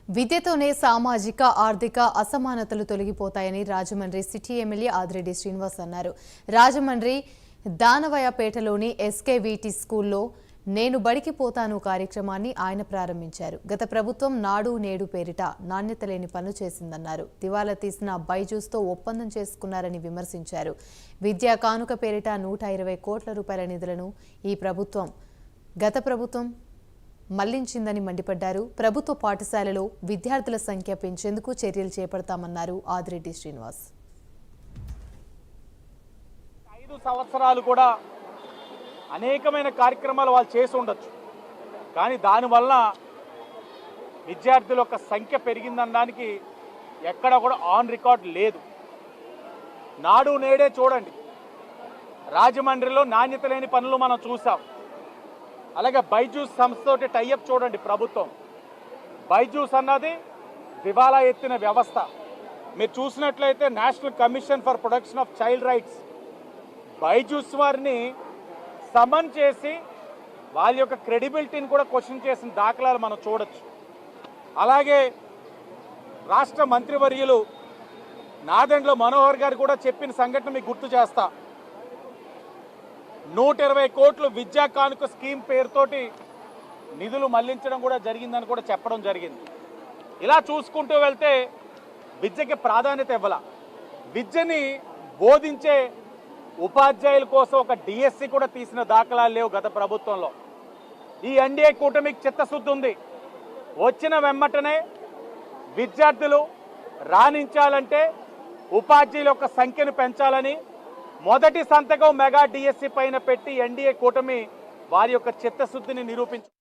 విద్యతోనే సామాజిక ఆర్థిక అసమానతలు తొలగిపోతాయని రాజమండ్రి సిటీ ఎమ్మెల్యే ఆదిరెడ్డి శ్రీనివాస్ అన్నారు. రాజమండ్రి దానవయపేటలోని ఎస్కేవిటి స్కూల్లో నేను బడికి పోతాను కార్యక్రమాన్ని ఆయన ప్రారంభించారు. గత ప్రభుత్వం నాడు నేడు పేరిట నాణ్యత లేని పనులు చేసిందన్నారు. దివాలా తీసిన బైజూస్తో ఒప్పందం చేసుకున్నారని విమర్శించారు. విద్యా కానుక పేరిట 120 కోట్ల రూపాయల నిధులను గత ప్రభుత్వం మళ్లించిందని మండిపడ్డారు. ప్రభుత్వ పాఠశాలలో విద్యార్థుల సంఖ్య పెంచేందుకు చర్యలు చేపడతామన్నారు ఆదిరెడ్డి శ్రీనివాస్. 5 సంవత్సరాలు కూడా అనేకమైన కార్యక్రమాలు వాళ్ళు చేసి ఉండొచ్చు, కానీ దానివల్ల విద్యార్థుల యొక్క సంఖ్య పెరిగిందనడానికి ఎక్కడ కూడా ఆన్ రికార్డ్ లేదు. నాడు నేడే చూడండి, రాజమండ్రిలో నాణ్యత లేని పనులు మనం చూసాం. అలాగే బైజూస్ సంస్థతోటి టైఅప్ చూడండి. ప్రభుత్వం బైజూస్ అన్నది దివాలా ఎత్తిన వ్యవస్థ. మీరు చూసినట్లయితే national commission for protection of child rights Byju's వారిని సమన్ చేసి వాళ్ళ యొక్క క్రెడిబిలిటీని కూడా క్వశ్చన్ చేసిన దాఖలాలు మనం చూడొచ్చు. అలాగే రాష్ట్ర మంత్రివర్యులు నాదెండ్ల మనోహర్ గారు కూడా చెప్పిన సంఘటన మీకు గుర్తు చేస్తా. 120 కోట్లు విద్యా కానుక స్కీమ్ పేరుతోటి నిధులు మళ్లించడం కూడా జరిగిందని కూడా చెప్పడం జరిగింది. ఇలా చూసుకుంటూ వెళ్తే విద్యకి ప్రాధాన్యత ఇవ్వాల. విద్యని బోధించే ఉపాధ్యాయుల కోసం ఒక డిఎస్సి కూడా తీసిన దాఖలాలు లేవు గత ప్రభుత్వంలో. ఈ ఎన్డీఏ కూటమికి చిత్తశుద్ధి ఉంది. వచ్చిన వెమ్మటనే విద్యార్థులు రాణించాలంటే ఉపాధ్యాయుల యొక్క సంఖ్యను పెంచాలని మొదటి సంతకం మెగా డిఎస్సి పైన పెట్టి ఎన్డీఏ కూటమి వారి యొక్క చిత్తశుద్ధిని నిరూపించారు.